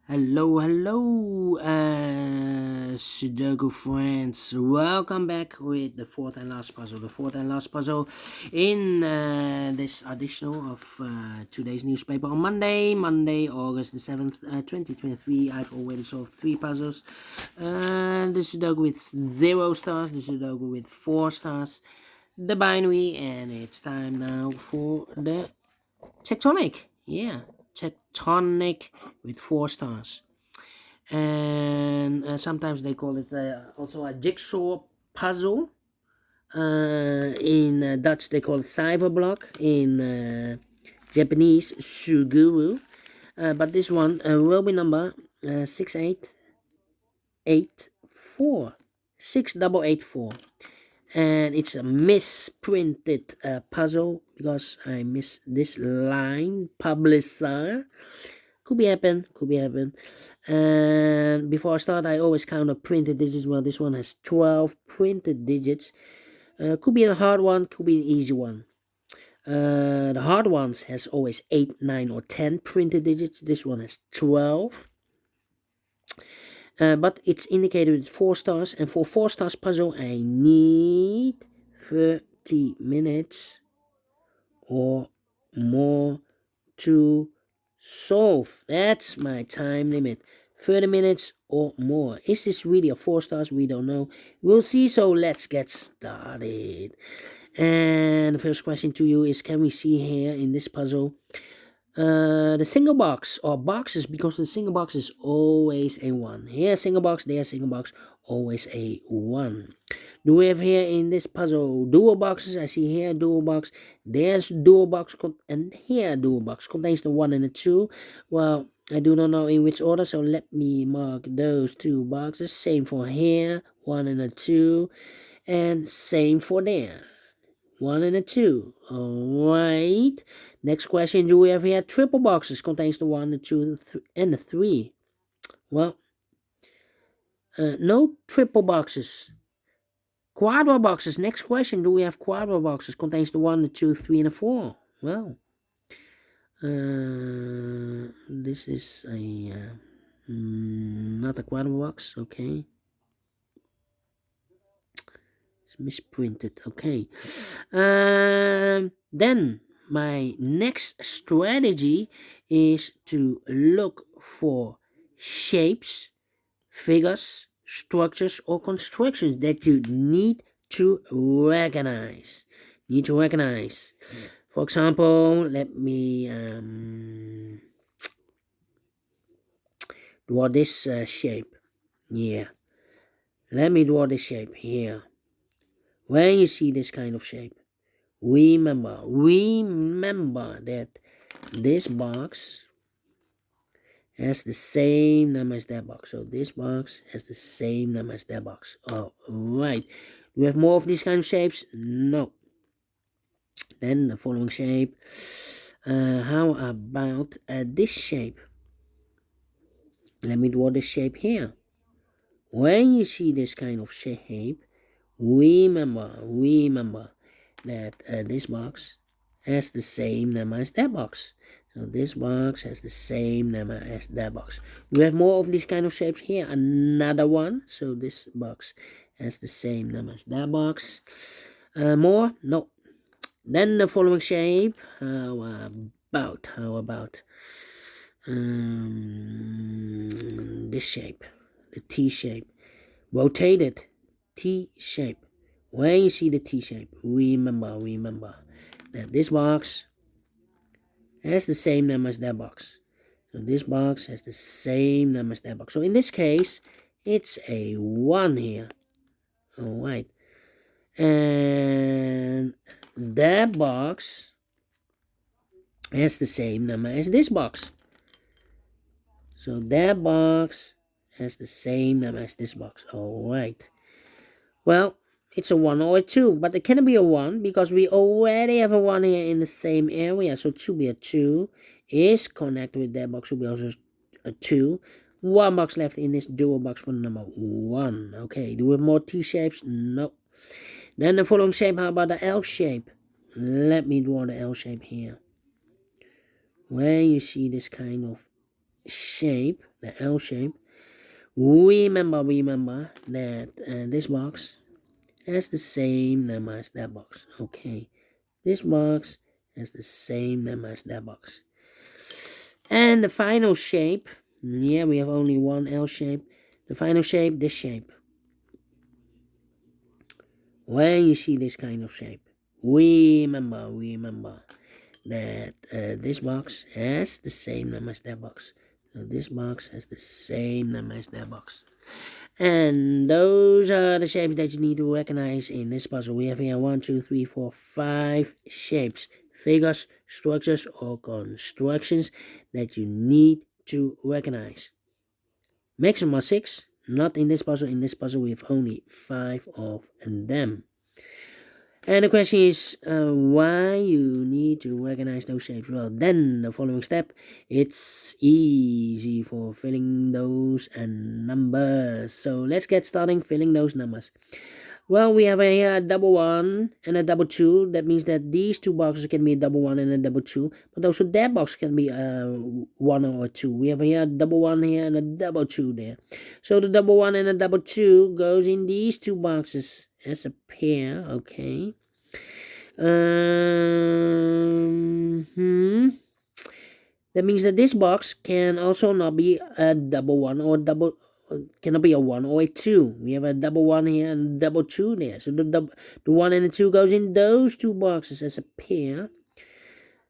Hello, Sudoku friends. Welcome back with the fourth and last puzzle. The fourth and last puzzle in this additional of today's newspaper on Monday, August the 7th, 2023. I've already solved 3 puzzles. The Sudoku with 0 stars, the Sudoku with 4 stars, the binary, and it's time now for the Tectonic. Yeah, Tectonic with 4 stars. And sometimes they call it also a jigsaw puzzle. In Dutch, they call it cyberblock. In Japanese, Suguru. But this one will be number 6884. 6884. And it's a misprinted puzzle because I missed this line, publisher. Could be happen. And before I start, I always count the printed digits. Well, this one has 12 printed digits. Could be a hard one, could be an easy one. The hard ones has always 8, 9, or 10 printed digits. This one has 12. But it's indicated with 4 stars. And for 4 stars puzzle, I need 30 minutes or more to solve. That's my time limit. 30 minutes or more. Is this really a 4 stars? We don't know. We'll see. So let's get started. And the first question to you is, can we see here in this puzzle the single box or boxes, because the single box is always a 1. Here single box, there single box, always a 1. Do we have here in this puzzle dual boxes? I see here dual box, there's dual box, and here dual box contains the 1 and the 2. Well, I do not know in which order, so let me mark those 2 boxes. Same for here, 1 and a 2, and same for there, 1 and a 2. Alright. Next question. Do we have here triple boxes? Contains the 1, the 2, and the 3. Well, no triple boxes. Quadra boxes. Next question. Do we have quadra boxes? Contains the 1, the 2, 3, and the 4. Well, this is a not a quadra box. Okay. It's misprinted. Okay. Then my next strategy is to look for shapes, figures, structures, or constructions that you need to recognize. For example, let me draw this shape. Yeah. Let me draw this shape here. When you see this kind of shape, remember that this box has the same number as that box. So this box has the same number as that box. All right. Do we have more of these kind of shapes? No. Then the following shape. How about this shape? Let me draw this shape here. When you see this kind of shape, remember that this box has the same number as that box. So this box has the same number as that box. We have more of these kind of shapes here. Another one. So this box has the same number as that box. More? No. Then the following shape. How about this shape, the T shape, rotated T shape. When you see the T shape, remember that this box has the same number as that box. So this box has the same number as that box. So in this case, it's a 1 here. Alright. And that box has the same number as this box. So that box has the same number as this box. Alright. Well, it's a 1 or a 2, but it cannot be a 1 because we already have a 1 here in the same area. So it should be a 2 is connected with that box, should be also a 2. 1 box left in this dual box for number 1. Okay, do we have more T shapes? No. Then the following shape, how about the L shape? Let me draw the L shape here. When you see this kind of shape, the L shape, remember that this box has the same number as that box. Okay, this box has the same number as that box. And the final shape, yeah, we have only one L shape. The final shape, this shape. When you see this kind of shape, remember that this box has the same number as that box. So this box has the same number as that box. And those are the shapes that you need to recognize in this puzzle. We have here 1, 2, 3, 4, 5 shapes, figures, structures, or constructions that you need to recognize. Maximum are 6, not in this puzzle. In this puzzle, we have only 5 of them. And the question is why you need to recognize those shapes. Well, then the following step, it's easy for filling those numbers. So let's get started filling those numbers. Well, we have a double 1 and a double 2. That means that these two boxes can be a double 1 and a double 2. But also that box can be a 1 or a 2. We have here a double 1 here and a double 2 there. So the double 1 and a double 2 goes in these two boxes as a pair. Okay. That means that this box can also not be a double 1 or double, cannot be a 1 or a 2. We have a double 1 here and double 2 there. So the 1 and the 2 goes in those two boxes as a pair.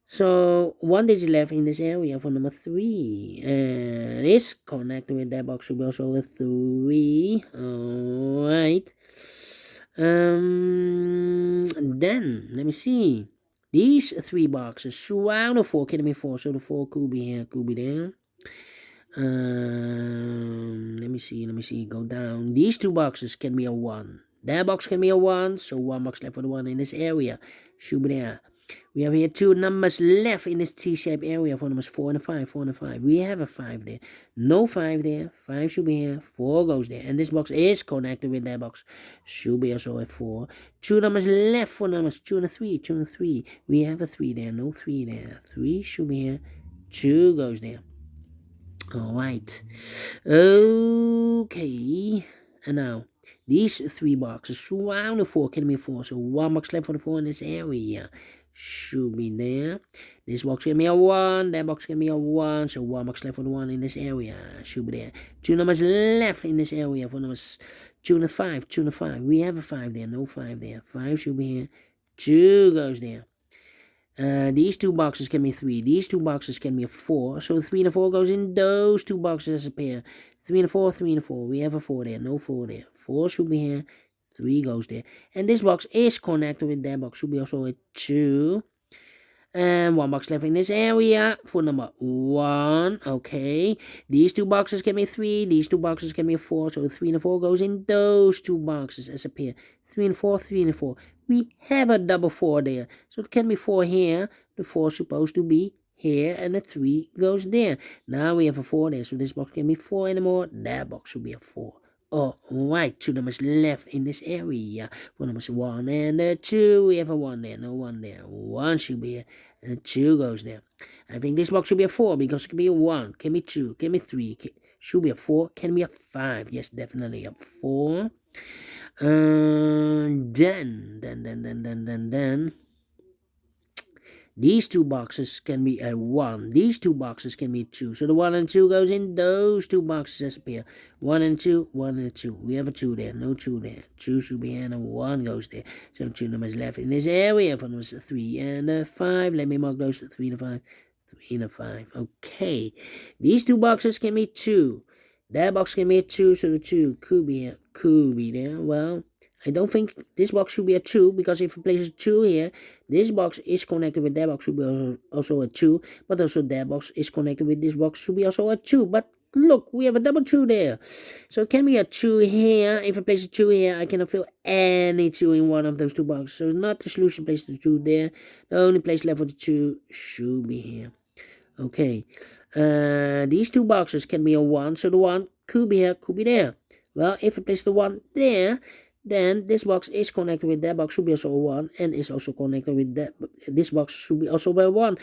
So 1 digit left in this area for number 3. And this connected with that box should be also a 3. Alright. Then let me see. These 3 boxes surround the 4 can be 4, so the 4 could be here, could be there. Let me see, go down. These 2 boxes can be a 1. That box can be a 1, so 1 box left for the 1 in this area. Should be there. We have here 2 numbers left in this T-shaped area for numbers 4 and 5, 4 and 5. We have a 5 there. No 5 there. 5 should be here. 4 goes there. And this box is connected with that box. Should be also a 4. 2 numbers left for numbers 2 and a 3, 2 and a 3. We have a 3 there. No 3 there. 3 should be here. 2 goes there. Alright. Okay. And now, these 3 boxes surround the 4 can be 4. So 1 box left for the 4 in this area. Should be there. This box can be a 1. That box can be a 1. So 1 box left for the 1 in this area. Should be there. 2 numbers left in this area for numbers 2 and a 5. 2 and a 5. We have a 5 there. No 5 there. 5 should be here. 2 goes there. These 2 boxes can be 3. These 2 boxes can be a 4. So 3 and a 4 goes in those 2 boxes as a pair. 3 and a 4, 3 and a 4. We have a 4 there. No 4 there. 4 should be here. 3 goes there. And this box is connected with that box. Should be also a 2. And 1 box left in this area for number 1. Okay. These 2 boxes can be 3. These 2 boxes can be 4. So 3 and a 4 goes in those 2 boxes as a pair. 3 and 4, 3 and 4. We have a double 4 there. So it can be 4 here. The 4 is supposed to be here. And the 3 goes there. Now we have a 4 there. So this box can be 4 anymore. That box should be a 4. Alright, 2 numbers left in this area. For numbers 1 and 2, we have a 1 there, no 1 there. 1 should be here, and 2 goes there. I think this box should be a 4 because it can be a 1, can be 2, can be 3, should be a 4, can be a 5. Yes, definitely a 4. Then. These 2 boxes can be a 1. These 2 boxes can be 2. So the 1 and 2 goes in those 2 boxes as a pair. 1 and 2, 1 and 2. We have a 2 there, no 2 there. 2 should be here and a 1 goes there. So 2 numbers left in this area for numbers 3 and 5. Let me mark those 3 and 5. 3 and 5. Okay. These 2 boxes can be 2. That box can be a 2, so the 2 could be here, could be there. Well, I don't think this box should be a 2, because if you place a 2 here, this box is connected with that box, should be also a 2, but also that box is connected with this box, should be also a 2, but look, we have a double 2 there. So it can be a 2 here. If I place a 2 here, I cannot fill any 2 in one of those 2 boxes. So not the solution, place the 2 there. The only place left for the 2 should be here. Okay. These 2 boxes can be a 1, so the 1 could be here, could be there. Well, if I place the 1 there, then this box is connected with that box, should be also a 1, and is also connected with that. This box should be also by 1.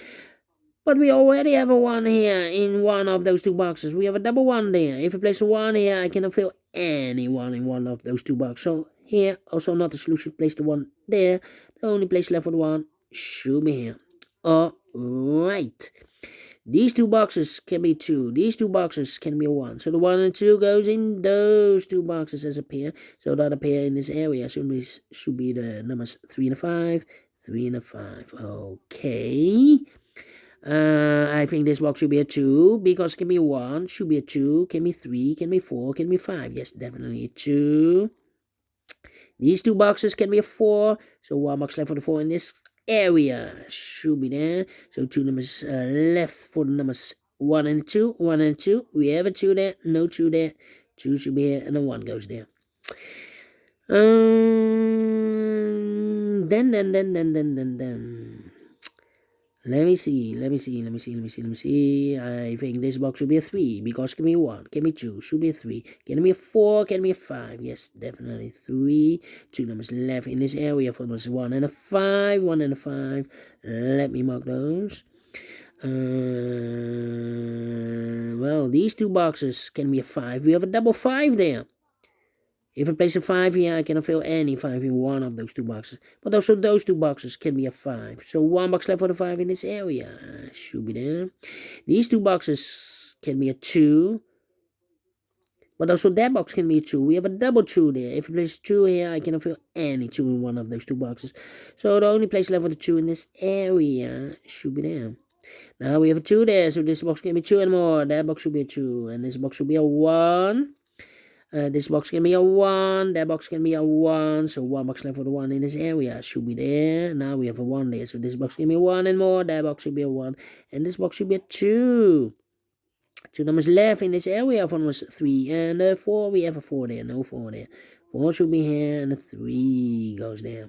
But we already have a 1 here in one of those two boxes. We have a double 1 there. If I place a 1 here, I cannot fill any 1 in one of those two boxes. So here, also not a solution. Place the 1 there. The only place left for the 1 should be here. Alright. These two boxes can be 2. These two boxes can be a 1. So the 1 and 2 goes in those two boxes as a pair. So that a pair in this area should be the numbers 3 and a 5. 3 and a 5. Okay. I think this box should be a 2 because can be 1, should be a 2, can be 3, can be 4, can be 5. Yes, definitely a 2. These two boxes can be a 4, so 1 box left for the 4 in this area should be there. So 2 numbers left for the numbers 1 and 2, 1 and 2. We have a 2 there, no 2 there. 2 should be here, and a 1 goes there. Then. Let me see. I think this box should be a 3 because can be 1, can be 2, should be a 3, can be a 4, can be a 5. Yes, definitely 3. 2 numbers left in this area for numbers 1 and a 5, 1 and a 5. Let me mark those. Well, these two boxes can be a 5. We have a double 5 there. If I place a 5 here, I cannot fill any 5 in one of those two boxes. But also those two boxes can be a 5. So 1 box left for the 5 in this area. Should be there. These two boxes can be a 2. But also that box can be a 2. We have a double 2 there. If I place 2 here, I cannot fill any 2 in one of those two boxes. So the only place left for the 2 in this area should be there. Now we have a 2 there. So this box can be 2 and more. That box should be a 2. And this box should be a 1. This box can be a 1, that box can be a 1, so 1 box left for the 1 in this area should be there. Now we have a 1 there, so this box can be a 1 and more, that box should be a 1, and this box should be a 2. 2 numbers left in this area for numbers 3 and 4, we have a 4 there, no 4 there. 4 should be here, and a 3 goes there.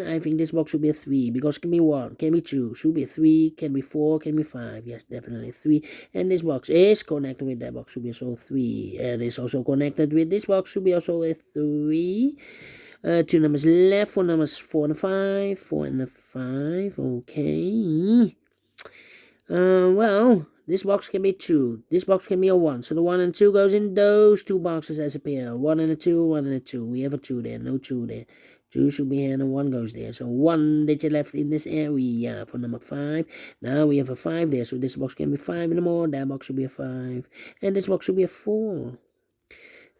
I think this box should be a 3 because it can be 1, can be 2, should be a 3, can be 4, can be 5. Yes, definitely 3. And this box is connected with that box, should be also 3. And it's also connected with this box, should be also a 3. 2 numbers left for numbers 4 and 5. 4 and 5. Okay. Well, this box can be 2. This box can be a 1. So the 1 and 2 goes in those two boxes as a pair. 1 and a 2, 1 and a 2. We have a 2 there, no 2 there. 2 should be here and a 1 goes there. So 1 digit left in this area for number 5. Now we have a 5 there. So this box can be 5 and more. That box should be a 5. And this box should be a 4.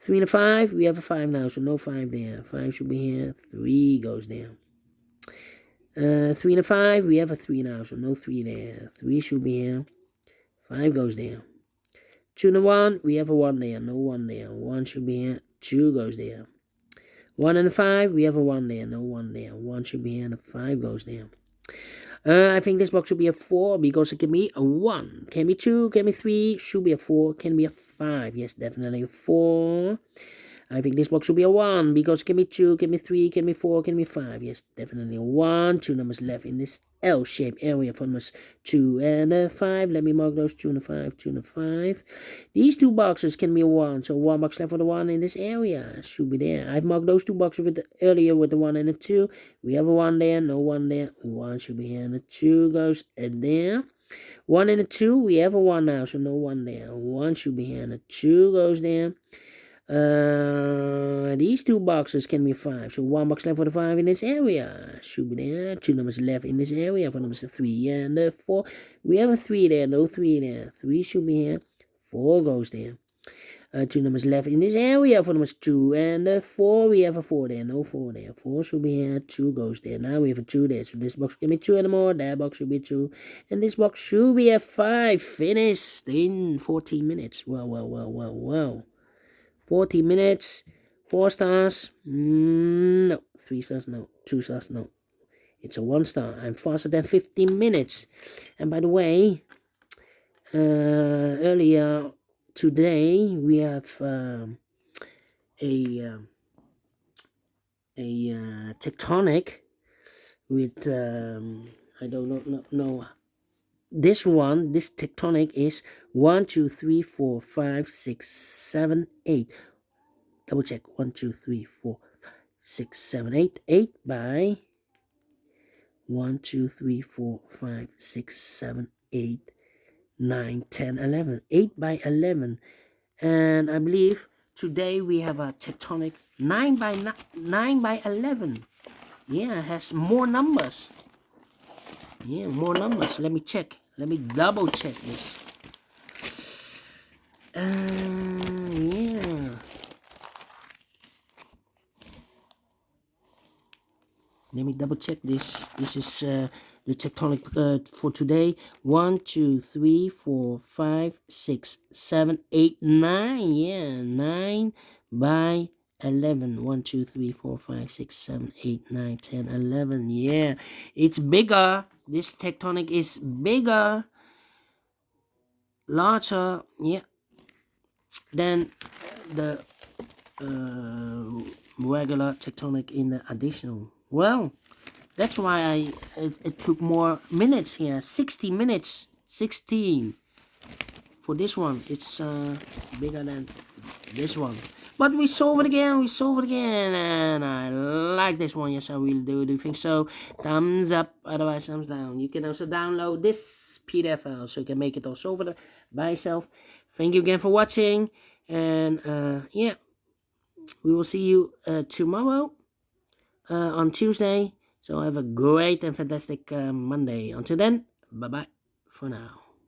3 and a 5. We have a 5 now. So no 5 there. 5 should be here. 3 goes there. 3 and a 5. We have a 3 now. So no 3 there. 3 should be here. 5 goes there. 2 and a 1. We have a 1 there. No 1 there. 1 should be here. 2 goes there. 1 and a 5, we have a 1 there, no 1 there. 1 should be here, and a 5 goes there. I think this box should be a 4 because it can be a 1. Can be 2, can be 3, should be a 4, can be a 5. Yes, definitely a 4. I think this box should be a 1 because it can be 2, can be 3, can be 4, can be 5. Yes, definitely a 1. 2 numbers left in this L-shaped area for numbers 2 and 5. Let me mark those 2 and 5, 2 and 5. These two boxes can be a 1, so 1 box left for the 1 in this area should be there. I've marked those two boxes earlier with the 1 and the 2. We have a 1 there, no 1 there. 1 should be here, and the 2 goes there. 1 and a 2, we have a 1 now, so no 1 there. 1 should be here, and the 2 goes there. These two boxes can be 5. So 1 box left for the 5 in this area should be there. 2 numbers left in this area for numbers 3 and 4. We have a 3 there, no 3 there. 3 should be here. 4 goes there. 2 numbers left in this area for numbers 2 and 4. We have a 4 there, no 4 there. 4 should be here. 2 goes there. Now we have a 2 there. So this box can be 2 and more. That box should be 2. And this box should be a 5. Finished in 14 minutes. Wow. 40 minutes, 4 stars, no, 3 stars, no, 2 stars, no. It's a 1 star. I'm faster than 15 minutes. And by the way, earlier today we have a Tectonic with I don't know. This Tectonic is 1, 2, 3, 4, 5, 6, 7, 8. Double check. 1, 2, 3, 4, 6, 7, 8. 8 by 1, 2, 3, 4, 5, 6, 7, 8, 9, 10, 11. 8 by 11. And I believe today we have a Tectonic 9 by 11. Yeah, it has more numbers. Yeah, more numbers. Let me check. Let me double check this. Yeah. Let me double check this. This is the Tectonic for today. 1, 2, 3, 4, 5, 6, 7, 8, 9. Yeah, 9 by 11. 1, 2, 3, 4, 5, 6, 7, 8, 9, 10, 11. Yeah, it's bigger. This Tectonic is bigger, larger. Yeah, than the regular Tectonic in the additional. Well, that's why it took more minutes here. 60 minutes. 16 for this one. It's bigger than this one, but we solve it again. And I like this one. Yes, I will do you think so? Thumbs up, otherwise thumbs down. You can also download this PDF file so you can make it all solve it by yourself. Thank you again for watching, and yeah, we will see you tomorrow on Tuesday. So have a great and fantastic Monday. Until then, bye bye for now.